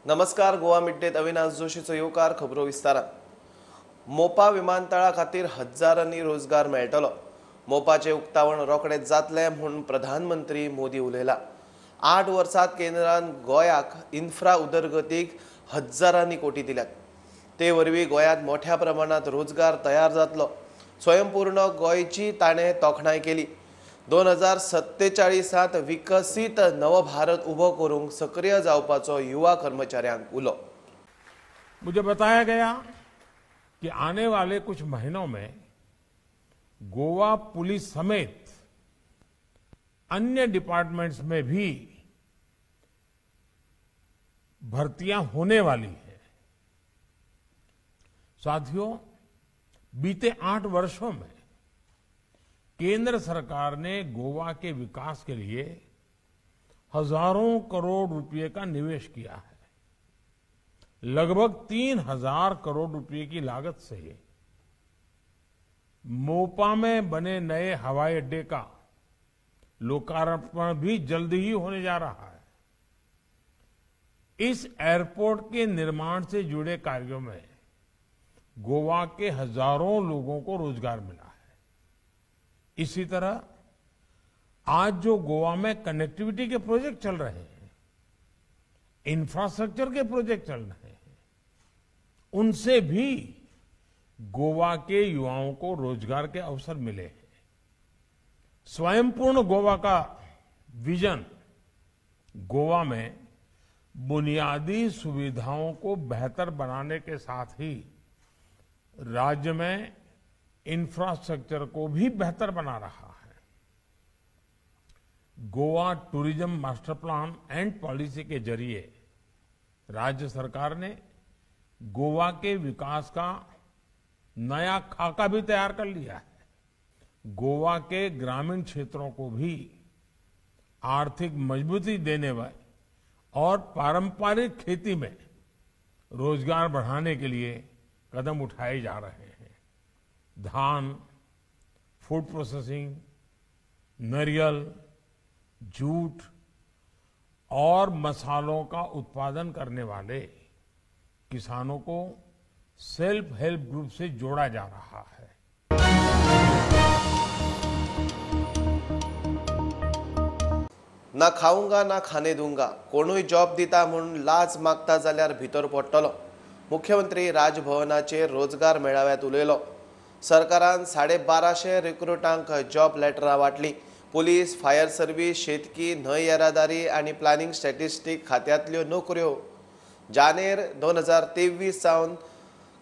नमस्कार. गोवा मिड्डेत अविनाश जोशीचो येवकार. खबरो विस्तारात. मोपा विमानतळा खातीर हजारांनी रोजगार मेळटलो. मोपाचे उक्तावण रोखडेच जातले म्हूण प्रधानमंत्री मोदी उलयला. 8 वर्सांत केंद्रान गोंयाक इन्फ्रा उदरगतीक हजारांनी कोटी दिल्यात. ते वरवीं गोंयांत मोठ्या प्रमाणात रोजगार तयार जातलो. स्वयंपूर्ण गोंयची ताणें तोखणाय केली. 2047 विकसीत नव भारत उभो करूंक सक्रिय जावपाचो युवा कर्मचाऱ्यांक उलो. मुझे बताया गया कि आने वाले कुछ महीनों में गोवा पुलिस समेत अन्य डिपार्टमेंट्स में भी भर्तियां होने वाली हैं। साथियों, बीते 8 वर्षों में केंद्र सरकार ने गोवा के विकास के लिए हजारों करोड़ रुपए का निवेश किया है। लगभग 3000 करोड़ रुपए की लागत से मोपा में बने नए हवाई अड्डे का लोकार्पण भी जल्द ही होने जा रहा है। इस एयरपोर्ट के निर्माण से जुड़े कार्यों में गोवा के हजारों लोगों को रोजगार मिला है। इसी तरह आज जो गोवा में कनेक्टिविटी के प्रोजेक्ट चल रहे हैं, इंफ्रास्ट्रक्चर के प्रोजेक्ट चल रहे हैं, उनसे भी गोवा के युवाओं को रोजगार के अवसर मिले हैं। स्वयंपूर्ण गोवा का विजन गोवा में बुनियादी सुविधाओं को बेहतर बनाने के साथ ही राज्य में इंफ्रास्ट्रक्चर को भी बेहतर बना रहा है। Goa tourism master plan and policy के जरिए राज्य सरकार ने गोवा के विकास का नया खाका भी तैयार कर लिया है। गोवा के ग्रामीण क्षेत्रों को भी आर्थिक मजबूती देने और पारंपरिक खेती में रोजगार बढ़ाने के लिए कदम उठाए जा रहे हैं। धान, फूड प्रोसेसिंग, नारियल, जूट और मसालों का उत्पादन करने वाले किसानों को सेल्फ हेल्प ग्रुप से जोड़ा जा रहा है। ना खाऊंगा ना खाने दूंगा. कोणूय जॉब दिता म्हणून लाच मागता जाल्यार भितर पडटलो. मुख्यमंत्री राजभवनाचेर रोजगार मेळाव्यात उलयलो. सरकारान 1250 रिक्रुटांक जॉब लेटरां वाटली. पुलीस, फायर सर्व्हिस, शेतकी, न्हय येरादारी आनी प्लॅनिंग स्टॅटिस्टीक खात्यांतल्यो नोकऱ्यो जानेर 2023 सावन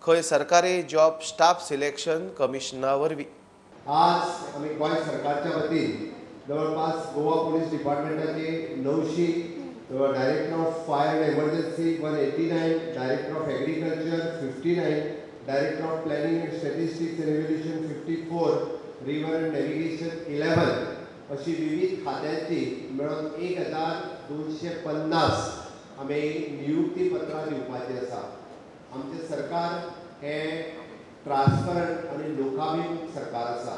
खंय सरकारी जॉब स्टाफ सिलेक्शन कमिशना वरवीं. आज आम्ही गोंय सरकारच्या वतीन जवळपास गोवा पुलीस डिपार्टमेंटाचे 900 director of fire and emergency 189, director of agriculture 59, director of planning and statistics and evaluation 54, river and navigation 11 अशी विविध खात्यांची मिळून 1250 आम्ही नियुक्ती पत्रां दिवपाची आसा. आमचे सरकार हे ट्रान्सपरंट आणि लोकाभिमुख सरकार आसा.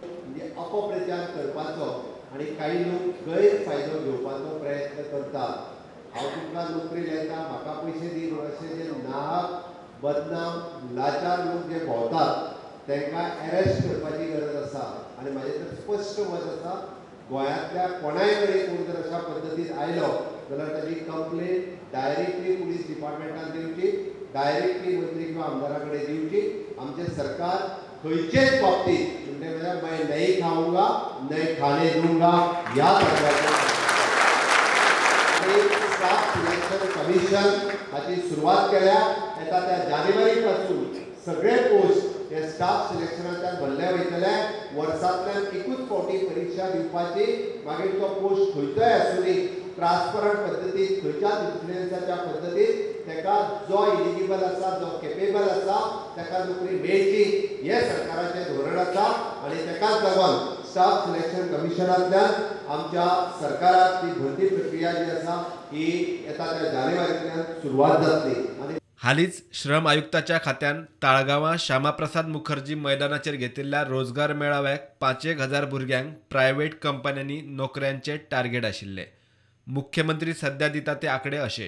म्हणजे अपप्रचार करपाचो आणि काही लोक गैरफायदो घेवपाचो प्रयत्न करतात. हांव तुमकां नोकरी लायता, म्हाका पयशे दी अशें जे नाहक बदनाम लाचार लोक जे भोंवतात तांकां अरेस्ट करपाची गरज आसा. आनी म्हाजें तर स्पश्ट मत आसा, गोंयांतल्या कोणाय कडेन कोण जर अशा पद्दतीन आयलो जाल्यार ताची कंप्लेन डायरेक्टली पुलीस डिपार्टमेंटान दिवची, डायरेक्टली मंत्री किंवा आमदारा कडेन दिवची. आमचे सरकार खंयचेच बाबतीत म्हणजे मैं नहीं खाऊंगा नहीं खाने दूंगा या स्टाफ सिलेक्शन कमिशन हाची सुरवात केल्या. येता त्या जानेवारी पासून सगळे पोस्ट हे स्टाफ सिलेक्शनाच्यान भरले वयतले. वर्सांतल्यान एकूच फावटी परीक्षा दिवपाची. मागीर तो पोस्ट खंयचोय आसूनी ट्रान्सपरंट पद्दतीन खंयच्याच इन्फ्लुएन्साच्या पद्दतीन ताका जो एलिजिबल आसा, जो केपेबल आसा ताका नोकरी मेळची हे सरकाराचें धोरण आसा. आनी ताकाच लागून स्टाफ सिलेक्शन कमिशनांतल्यान आमच्या सरकारात ती भरती प्रक्रिया जी आसा ही येता त्या जानेवारींतल्यान सुरवात जातली. हालीच श्रम आयुक्ताच्या खात्यान ताळगांवां श्यामाप्रसाद मुखर्जी मैदानाचेर घेतिल्ल्या रोजगार मेळाव्याक 5,000 भुरग्यांक प्रायव्हेट कंपन्यांनी नोकऱ्यांचे टार्गेट आशिल्ले. मुख्यमंत्री सध्या दिता ते आंकडे अशे.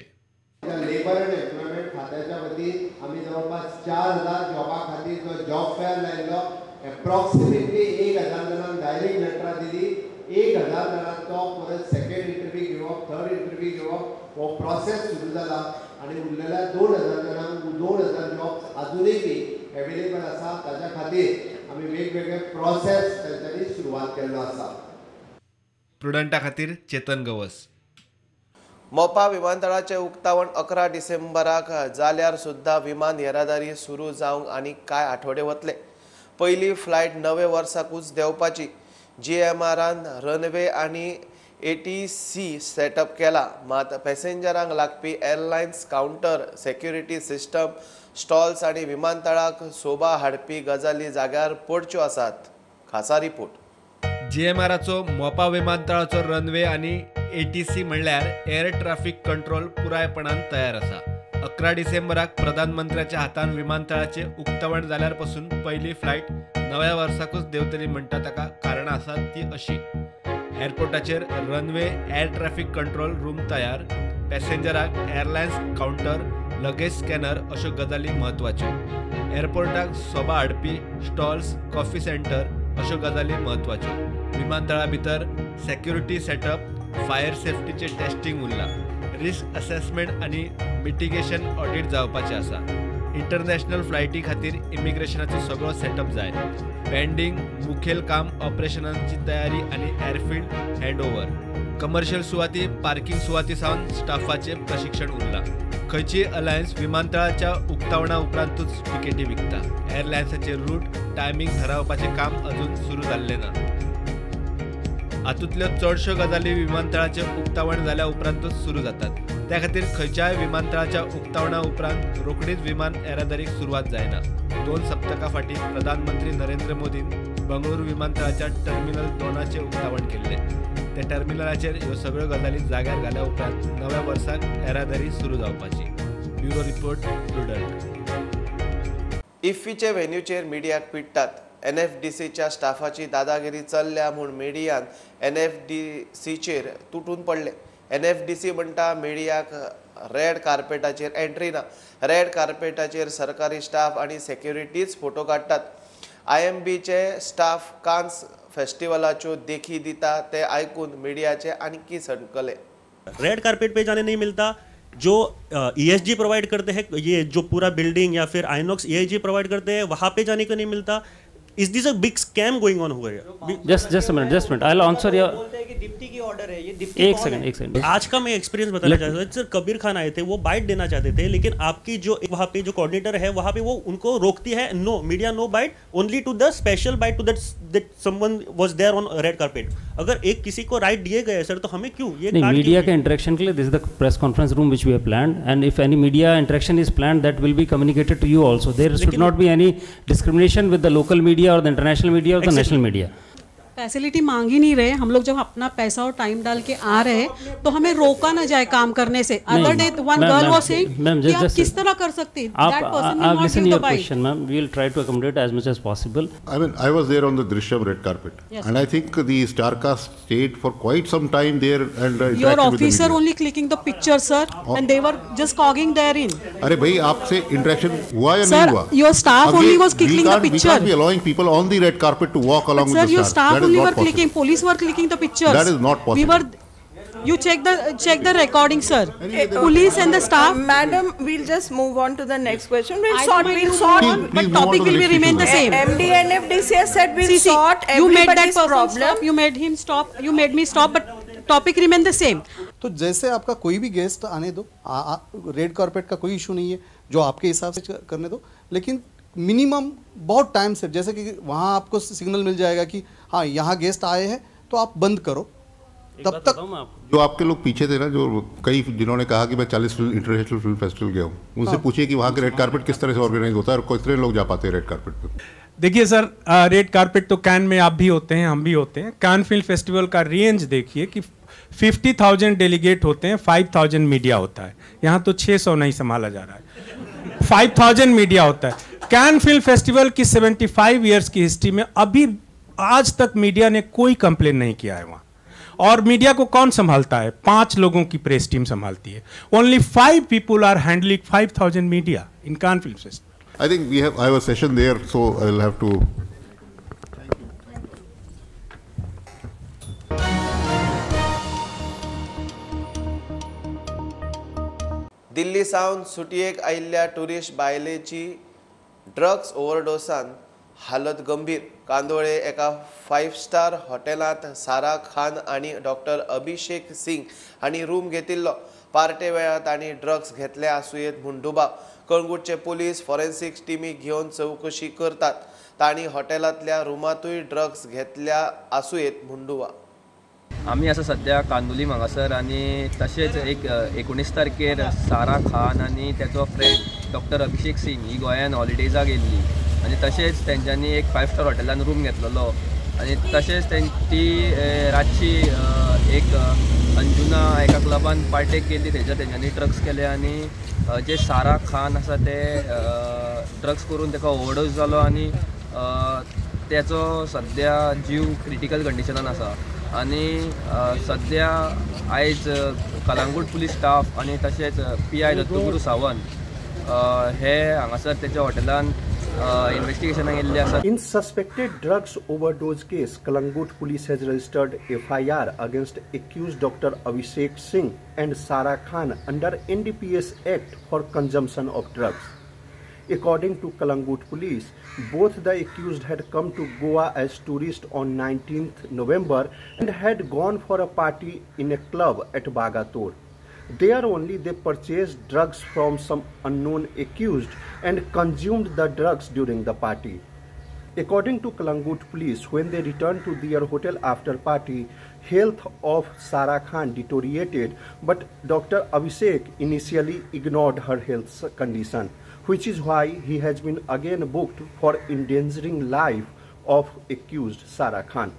लेबर अँड एम्प्लॉयमेंट खात्याच्या वतीन आम्ही जवळपास 4000 जॉबा खातीर जो जॉब फेअर लायलो. एप्रॉक्सिमेटली 1000 जणांक डायरेक्ट लेटरां दिली. 1000 जणांचो परत सेकंड इंटरव्यू घेवप, थर्ड इंटरव्यू घेवप हो प्रोसेस सुरू जाला आणि उरलेल्या 2000 जणांक 2000 जॉब्स अजूनय बी अवेलेबल आसा. ताच्या खातीर आमी वेगवेगळे प्रोसेस तांच्यांनी सुरवात केल्लो आसा. प्रुडंटा खातीर चेतन गवस. मोपा विमानतळाचे उक्तावण 11 डिसेंबराक जाल्यार सुद्धा विमान येरादारी सुरू जावंक आनी कांय आठवडे वतले. पयली फ्लायट नवे वर्साकूच देंवपाची. GMRन रनवे आनी ATC सेटअप केला. मात पॅसेंजरांक लागपी airlines counter, security system, stalls आनी विमानतळाक सोबा हाडपी गजाली जाग्यार पडच्यो आसात. खासा रिपोर्ट. GMRचो मोपा विमानतळाचो रनवे आनी ATC म्हणल्यार एअर ट्रॅफिक कंट्रोल पुरायपणान तयार आसा. 11 डिसेंबराक प्रधानमंत्र्याच्या हातान विमानतळाचे उक्तावण जाल्यार पासून पयली फ्लायट नव्या वर्साकूच देंवतली म्हणटा ताका कारणां आसात ती अशी. एअरपोर्टाचेर runway, air traffic control room तयार, पॅसेंजराक एअरलायन्स कावंटर, लगेज स्कॅनर अश्यो गजाली म्हत्वाच्यो. एअरपोर्टाक सोबा हाडपी स्टॉल्स, कॉफी सेंटर अश्यो गजाली म्हत्वाच्यो. विमानतळा भितर सेक्युरिटी सेटअप, फायर सेफ्टीचे टेस्टिंग उरला. रिस्क असेसमेंट आनी मिटिगेशन ऑडिट जावपाचें आसा. इंटरनॅशनल फ्लायटी खातीर इमिग्रेशनाचो सगळो सेटअप जाय. पेंडींग मुखेल काम ऑपरेशनांची तयारी आनी एअरफील्ड हँडओव्हर. कमर्शियल सुवाती, पार्किंग सुवाती सावन स्टाफाचे प्रशिक्षण उरला. खंयचीय अलायन्स विमानतळाच्या उक्तावणा उपरांतूच तिकेटी विकता. एअरलायन्साचे रूट, टायमींग थारावपाचें काम अजून सुरू जाल्लें ना. हातूंतल्यो चडश्यो गजाली विमानतळाचे उक्तावण जाल्या उपरांतूच सुरू जातात. त्या खातीर खंयच्याय विमानतळाच्या उक्तावणा उपरांत रोखडीच विमान येरादारीक सुरवात जायना. 2 सप्तकां फाटीं प्रधानमंत्री नरेंद्र मोदीन बंगळुरू विमानतळाच्या टर्मिनल 2चे उक्तावण केल्ले. त्या टर्मिनलाचेर ह्यो सगळ्यो गजाली जाग्यार घाल्या उपरांत नव्या वर्साक येरादारी सुरू जावपाची. Bureau report, Prudent. इफ्फीचे व्हेन्यूचेर मिडियाक पिडटात. NFDCच्या स्टाफाची दादागिरी चल्ल्या म्हूण मिडियान NFDCचेर तुटून पडले. NFDC म्हणटा मिडियाक रेड कार्पेटाचेर एंट्री ना. रेड कार्पेटाचेर सरकारी स्टाफ आनी सेक्युरिटीच फोटो काडटात. IMBचे स्टाफ कान्स फेस्टिवलाच्यो देखी दिता ते आयकून मिडियाचे आणखी सणकले. रेड कारपेट पे जाने नहीं मिलता. जो ESG प्रोवाइड करते हैं, ये जो पूरा बिल्डिंग या फिर आइनॉक्स ESG प्रोवाइड करते हैं, वहाँ पे जाने को नहीं मिलता. Is this a big scam going on over here? Just a minute. I'll answer your. बोलते हैं कि डिप्टी की ऑर्डर है, ये डिप्टी एक सेकंड. आज का मैं एक्सपीरियंस बताना चाहता हूँ. सर कबीर खान आए थे, वो बाइट देना चाहते थे, लेकिन आपकी जो वहाँ पे जो कोऑर्डिनेटर है वहाँ पे वो उनको रोकती है. No media, no bite, only to the special bite to that someone was there on red carpet. अगर एक किसी को राइट दिए गए सर, तो हमें क्यों ये मीडिया के इंटरेक्शन के लिए this is the press conference room which we have planned, and if any media interaction is planned that will be communicated to you also. There should not be any discrimination with the local media और the international media और the national media. Facility मांग ही नहीं रहे. हम लोग जब अपना पैसा और टाइम डाल के आ रहे हैं तो हमें रोका ना जाए काम करने से. Other day one girl was saying कि आप किस तरह कर सकते हैं. That person will not give the bite. Ma'am, we will try to accommodate as much as possible. I mean, I was there on the Drishyam red carpet, Yes. and I think the Starcast stayed for quite some time there and interacted Your with the officer media. only clicking the picture, sir, and they were just cogging therein. अरे भाई आपसे interaction हुआ या Sir, नहीं हुआ? your staff Again, only was clicking the We picture. can't be allowing people on the red carpet to walk along Sir, with the your stars. staff That is only not were possible. clicking. Police were clicking the pictures. That is not possible. We were. You check the recording, sir. Police and the staff. Madam, we'll just move on to the next question. We'll I sort. don't We'll mind sort. to move on, Please but move on topic to the will be next remain the issue. same. MD NFDC has said we'll See, sort you made that everybody's person problem. stop. You made him stop. You made me stop. But topic remain the same. तो जैसे आपका कोई भी guest आने दो, red carpet का कोई issue नहीं है, जो आपके हिसाब से करने दो, लेकिन मिनिमम बहुत टाइम से, जैसे कि वहाँ आपको सिग्नल मिल जाएगा कि हाँ यहाँ गेस्ट आए हैं तो आप बंद करो. तब तक जो आपके लोग पीछे थे ना, जो कई जिन्होंने कहा कि मैं 40 इंटरनेशनल फिल्म फेस्टिवल गया हूँ, उनसे पूछिए कि वहाँ के रेड कार्पेट किस तरह से ऑर्गेनाइज होता है और कितने लोग जा पाते हैं रेड कार्पेट पे. देखिए सर, रेड कार्पेट तो कैन में आप भी होते हैं, हम भी होते हैं. कैन फिल्म फेस्टिवल का रेंज देखिए कि 50,000 डेलीगेट होते हैं, 5,000 मीडिया होता है. यहाँ तो 600 नहीं संभाला जा रहा है, 5,000 मीडिया होता है. कैन फिल्म फेस्टिवल की 75 ईयर्स की हिस्ट्री में अभी आज तक मीडिया ने कोई कंप्लेन नहीं किया है वहाँ. और मीडिया को कौन संभालता है? 5 लोगों की प्रेस टीम संभालती है. Only 5 people are handling 5,000 media in Cannes Film Festival. I think I have a session there, so I will have to. Delhi सावन सुटयेक आयिल्ल्या टुरिस्ट बायलेची ड्रग्स ओव्हरडोसान हालत गंभीर. कांदोळे एका 5 स्टार हॉटेलांत सारा खान आणि डॉक्टर अभिषेक सिंग हांणी रूम घेतिल्लो. पार्टे वेळार तांणी ड्रग्स घेतले आसुयेत म्हूण दुबाव. कळंगूटचे पोलीस फॉरेन्सिक टीमी घेवन चवकशी करतात. तांणी हॉटेलांतल्या रुमांतूय ड्रग्स घेतल्या आसुयेत म्हूण दुबाव. आमी आसा सध्या कांदोली हांगासर आनी तशेंच 19 तारखेर सारा खान आनी तेचो फ्रेंड डॉक्टर अभिषेक सिंग ही गोंयान हॉलिडेजाक येयल्ली आनी तशेंच तेंच्यांनी एक 5 स्टार हॉटेलान रूम घेतलेलो आनी तशेंच ती रातची एक अंजुना एका क्लबान पार्टेक गेल्ली. तेंच्यांनी ड्रग्स केले आनी जे सारा खान आसा ते ड्रग्स करून तेका ओव्हरडोस जालो आनी तेचो सध्या जीव क्रिटिकल कंडिशनान आसा. आनी सध्या आयज कलंगूट पुलीस स्टाफ आनी तशेंच PI दत्तगुरू सावंत हे हांगासर तेच्या हॉटेलान इन्व्हेस्टिगेशनाक येयल्ले आसा. In suspected drugs overdose case, Kalangut police has registered FIR against accused Dr. Abhishek Singh and Sara Khan under NDPS Act for consumption of drugs. According to Kalangut police, both the accused had come to Goa as tourists on 19th November and had gone for a party in a club at Bagator. There only they purchased drugs from some unknown accused and consumed the drugs during the party. According to Kalangut police, when they returned to their hotel after party, health of Sara Khan deteriorated, but Dr. Abhishek initially ignored her health condition, which is why he has been again booked for endangering life of accused Sara Khan.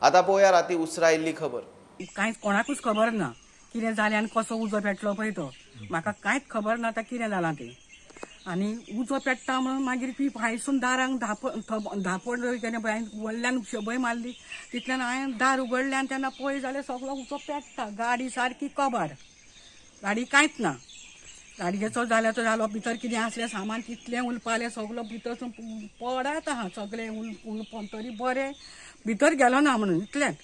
आता पळोवया राती उसरायिल्ली खबर. कांयच कोणाकूच खबर ना कितें जालें आनी कसो उजो पेटलो पळय तो. म्हाका कांयच खबर ना कितें जालां तें. आनी उजो पेट्टा म्हणून मागीर ती भायरसून दारांक धापड केलें पळय व्हडल्यान शबय मारली. तितल्यान हांवें दार उगडलें आनी तेन्ना पळय जाल्यार सगळो उजो पेट्टा. गाडी सारकी कबार. गाडी कांयच ना. गाडयेचो जाल्यार तो जालो. भितर कितें आसलें सामान तितलें उलपालें सगळो भितर पडात आहा सगळें उलपन तरी बरें भितर गेलो ना म्हणून इतलेंच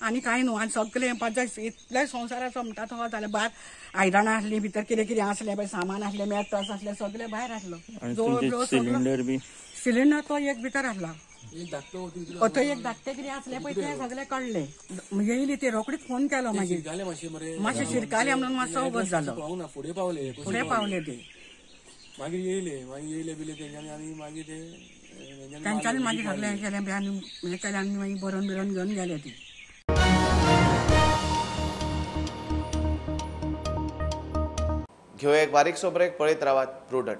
आनी कांय न्हू. आनी सगळें इतलें संवसाराचो म्हणटा तो जाल्यार भायर आयदनां आसलीं भितर कितें कितें आसलें पळय सामान आसलें मॅट्रस आसलें सगळें भायर आसलो. सिलिंडर तो एक भितर आसला. तो एक धाकटें कितें आसलें पळय तें सगळें कळ्ळें. येयली ती रोकडीच फोन केलो मागीर मातशें शिरकालें म्हणून मातसो वगत जालो. फुडें पावले ते मागीर येयले बिले तेंच्यांनी मागीर सगळें हें केलें हें केलें आनी मागीर बरोवन बिरोवन घेवन गेले ती. घेऊ एक बारीकसो ब्रेक. पळयत रावात प्रुडंट.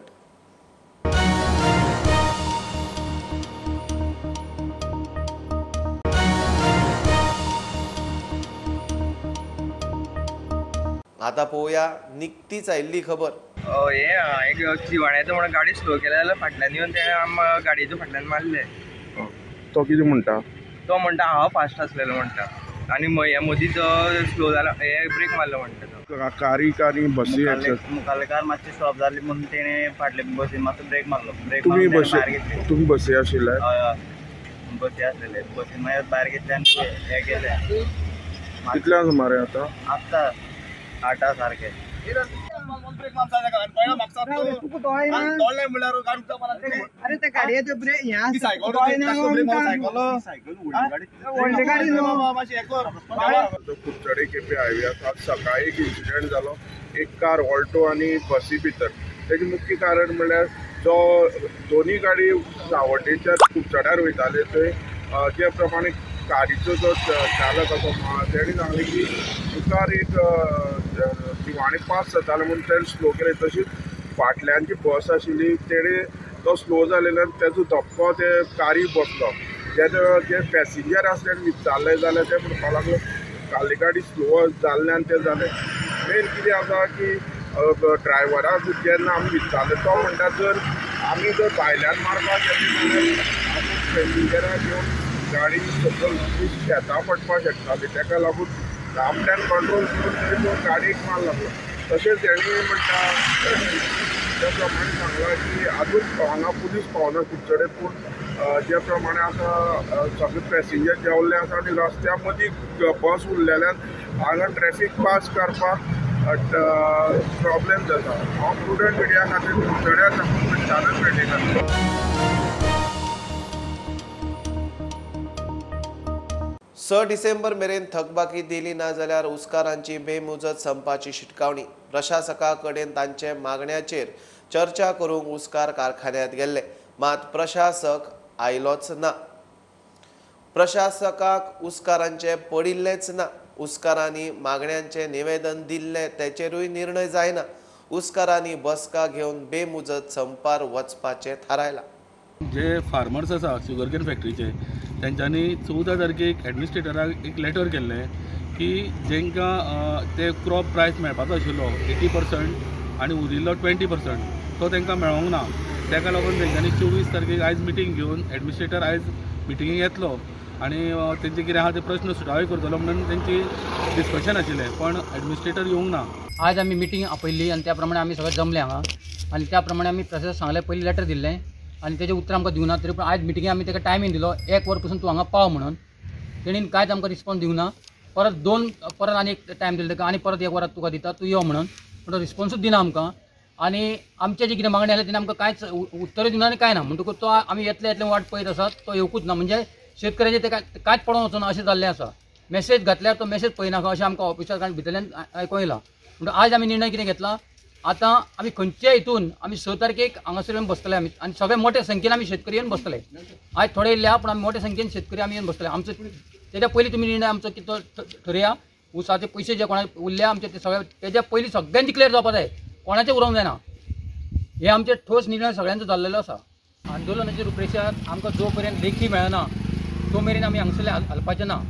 आता पळोवया निकतीच आयिल्ली खबर. एक चिवाण्याचो म्हणून गाडी स्लो केल्या जाल्यार फाटल्यान येवन ते गाडयेच्या फाटल्यान मारले. तो कितें म्हणटा? तो म्हणटा हांव फास्ट आसलेलो म्हणटा आनी मदींच स्लो जाला ब्रेक मारलो म्हणटा तो. कारी बसी मुखाल्ले कार मातशी स्टॉप जाली म्हणून तेणे फाटले बसीन मातसो ब्रेक मारलो. तुम्ही बसी आशिल्ले? बसी आसलेले. बसीन मागीर भायर घेतले आनी हे केले. कितल्या सुमारे आतां? आतां 8 सारखे. अरे त्या गाडयेचो ब्रेक कुडचडे केपें हायवे आसा. सकाळी एक इन्सिडंट जालो. एक कार ऑल्टो आनी बसी भितर. तेजें मुख्य कारण म्हणल्यार जो दोनी गाडी सावड्डेच्यान कुडचड्यार वयताले थंय जे प्रमाणे कारीचो जो चालक आसा तेणी सांगलें की मुखार एक दिवाणे पास जाताले म्हणून तेणें स्लो केलें. तशीच फाटल्यान जी बस आशिल्ली तेणे तो स्लो जालेल्यान तेजो धक्को ते कारी बसलो. जे पॅसेंजर आसले विचारले जाल्यार ते म्हणपाक लागलो काली गाडी स्लो जाल्ल्यान तें जालें. मेन कितें आसा की ड्रायव्हराक जेन्ना आमी विचारले तो म्हणटा जर आमी जर भायल्यान मारपाक गेले पॅसेंजराक घेवन गाडी सकयल शेतां पडपाक शकताली, ताका लागून आपल्यान कंट्रोल करून थंय गाडयेक मार लागलो. तशेंच तेणी म्हणटा त्या प्रमाणे सांगलां की आजून हांगा पुलीस पावना कुडचडे, पूण जे प्रमाणे आतां सगळे पॅसेंजर देंवल्ले आसा आनी रस्त्या मदीं बस उरलेल्यान हांगा ट्रॅफीक पास करपाक प्रॉब्लेम जाता. हांव प्रुडंट मिडिया खातीर कुडचड्या साकून चॅनल मेळटा. 6 डिसेंबर मेरेन थकबाकी दिली ना जाल्यार उसकारांची बेमुजत संपाची शिटकावणी. प्रशासका कडेन तांचे मागण्याचेर चर्चा करूंक उसकार कारखान्यांत गेल्ले, मात प्रशासक आयलोच ना. प्रशासकाक उसकारांचे पडिल्लेच ना. उसकारांनी मागण्यांचे निवेदन दिल्ले तेचेरूय निर्णय जायना. उसकारांनी बसका घेवन बेमुजत संपार वचपाचें थारायलां. जे फार्मर्स आसा शुगरकेन फॅक्टरीचे, तेंच्यांनी 14 तारखेक एडमिनिस्ट्रेटराक एक लेटर केल्लें की जेंकां ते क्रॉप प्रायस मेळपाचो आशिल्लो 80% आनी उरिल्लो 20% तो तेंकां मेळोंक ना. ताका लागून तेंच्यांनी 24 तारखेक आयज मिटींग घेवन एडमिनिस्ट्रेटर आयज मिटिंगेक येतलो आनी तेंचे कितें आहा ते प्रश्न सुटावे करतलो म्हणून तेंची डिस्कशन आशिल्लें, पण एडमिनिस्ट्रेटर येवंक ना. आज आमी मिटींग आपयल्ली आनी त्या प्रमाणे आमी सगळे जमले हांगा आनी त्या प्रमाणे आमी प्रशासक सांगलें पयलीं लेटर दिल्लें आनी तेजें उतर आमकां दिवना. तरी पूण आयज मिटिंगेक आमी ताका टायमींग दिलो 1 वर पासून तूं हांगा पाव म्हणून. तेणीन कांयच आमकां रिस्पॉन्स दिवना. परत आनी एक टायम दिलो ताका आनी परत 1 वरात तुका दिता तूं यो म्हणून, पूण तो रिस्पॉन्सूच दिना आमकां. आनी आमचे जे कितें मागणी आसले तेणें आमकां कांयच उत्तरूय दिना आनी कांय ना. म्हणटकूच तो आमी येतले वाट पळयत आसात, तो येवकूच ना. म्हणजे शेतकऱ्याचें तेका कांयच पडों वचूं ना अशें जाल्लें आसा. मॅसेज घातल्यार तो मॅसेज पळयनाका अशें आमकां ऑफिसार भितरल्यान आयको येयला. म्हणून आज आमी निर्णय कितें घेतला, आतां आमी खंयच्या हितून आमी 6 तारखेक हांगासर येवन बसतले आमी आनी सगळे मोठ्या संख्येन आमी शेतकरी येवन बसतले. आयज थोडे येयले आहा पूण आमी मोठ्या संख्येन शेतकरी आमी येवन बसतले. आमचो तेज्या पयलीं तुमी निर्णय आमचो कितें ठरया. उसाचे पयशे जे कोणा उरले आमचे ते सगळे तेज्या पयलीं सगळ्यांनी क्लियर जावपा जाय, कोणाचें उरोंक जायना. हे आमचे ठोस निर्णय सगळ्यांचो जाल्लेलो आसा. आंदोलनाची रुपरेशा आमकां जो पर्यंत लेखी मेळना तो मेरेन आमी हांगसरले हलपाचें ना.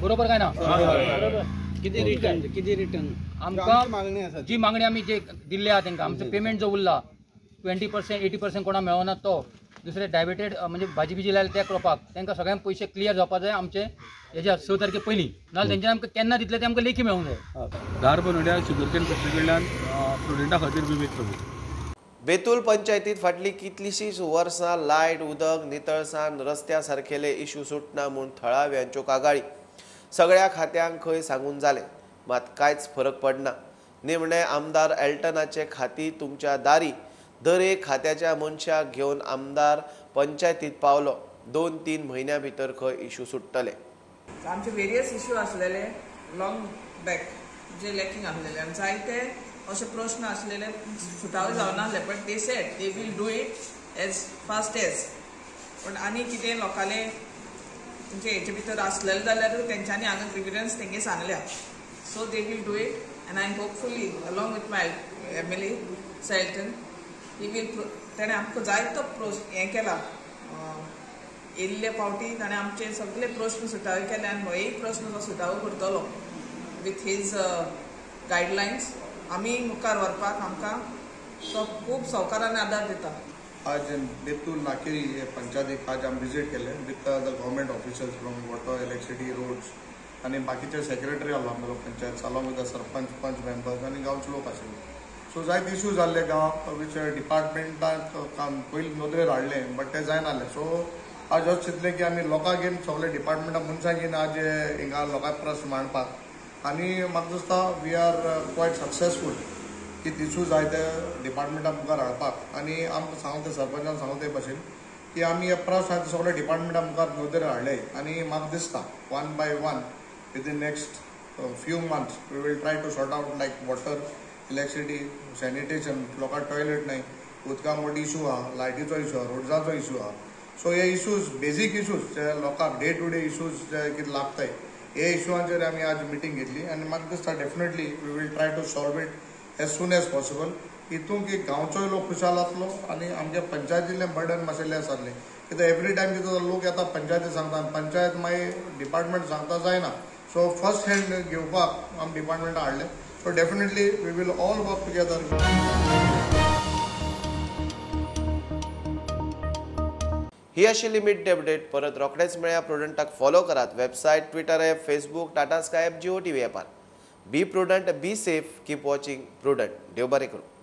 बरोबर काय ना? कितें रिटर्न आमकां जी मागणी आमी जे दिल्ले आहा तांकां आमचो पेमेंट जो उरला 20% 80% कोणा मेळना तो. दुसरे डायबिटेड म्हणजे भाजी बिजी लायले त्या क्रॉपाक तांकां सगळ्यांक पयशे क्लियर जावपा जाय आमचे हेज्या 6 तारखे पयलीं. नाजाल्यार तेंच्यानी आमकां केन्ना दितले ते आमकां लेखी मेळूंक जाय. धारबनोड्या शुगरकेन फॅक्टरी कडल्यान स्टुडंटा खातीर विवेक प्रभू. बेतूल पंचायतीत फाटली कितलीशींच वर्सां लायट, उदक, नितळसाण, रस्त्या सारकेले इश्यू सुटना म्हूण थळाव्यांच्यो कागाळी. सगळ्या खात्यांक खंय सांगून जालें, मात कांयच फरक पडना. निमणे आमदार एल्टनाचे खाती तुमच्या दारी. दर एक खात्याच्या मनशाक घेवन आमदार पंचायतीत पावलो. 2-3 म्हयन्यां भितर खंय इश्यू सुट्टले. आमचे वेरियस इश्यू आसलेले लॉंग बॅक जे लॅकिंग आसलेले आनी जायते अशे प्रश्न आसलेले सुटावे जावनासले. But they said they will do it as fast as. पण आनी कितें लोकांले म्हणजे हेचे भितर आसलेले जाल्यार तेंच्यांनी हांगा ग्रिविडन्स तेंगे सांगल्या. So they will do it and I hopefully along with my MLA सॅल्टन ही वील तेणें आमकां जायतो हें केला. येयल्ले फावटी ताणें आमचे सगळे प्रश्न सुटावे केले आनी हो एक प्रश्न तो सुटावो करतलो विथ हीज गायडलायन्स. आमी मुखार व्हरपाक आमकां तो खूब सहकारान आदार दिता. आज बेतूल नाकेरी पंचायत आज हम विजिट केले with the government officers from water, electricity, roads आणि बाकीचे सेक्रेटरी आलो आमचो panchayat along with the sarpanch, panch members आणि गांवचे लोक आशिल्ले. सो जायते इश्यूज जाल्ले गांव वीच डिपार्टमेंटाक काम पयलीं नोंदरेर हाडले बट ते जायनासले. सो आज अशें चिंतलें की आमी लोकांक घेवन सगळे डिपार्टमेंटा मनशांक घेवन आज हिंगा लोकांक प्रस्न मांडपाक आनी म्हाका दिसता वी आर क्वायट सक्सेसफूल की इश्यूज जाय ते डिपार्टमेंटा मुखार हाडपाक. आनी आमकां सांगले सरपंचान सांगले ते भाशेन की आमी हे प्रस्न आहा ते सगळे डिपार्टमेंटा मुखार नोंदरेर हाडले आनी म्हाका दिसता 1 by 1 within next few months we will try to sort out like water, electricity, sanitation, लोकांक टॉयलेट नाही, उदका मोठी इशू आहा, लायटीचो इशू आहा, रोड्साचो इशू आहा. सो हे इशूज बेजीक इशूज जे लोकांक डे टू डे इशूज जे कितें लागताय हे इशूआंचेर आमी आज मिटींग घेतली आनी म्हाका दिसता definitely we will try to solve it as soon as possible. हितून की गांवचोय लोक खुशाल जातलो आनी आमच्या पंचायतींतलें बर्डन मातशें लेस जातलें. कित्याक एवरी टायम कितें लोक येता पंचायती सांगता पंचायत मागीर डिपार्टमेंट सांगता जायना. सो फर्स्ट हँड घेवपाक आमी डिपार्टमेंटा हाडले. So definitely we will all work together. ही आशिल्ली मिड डे अपडेट. परत रोखडेच मेळया. प्रुडंटाक फॉलो करात. Website, Twitter app, Facebook, Tata Sky app, Jio TV ॲपार. Be Prudent, be safe, keep watching Prudent. देव बरें करूं.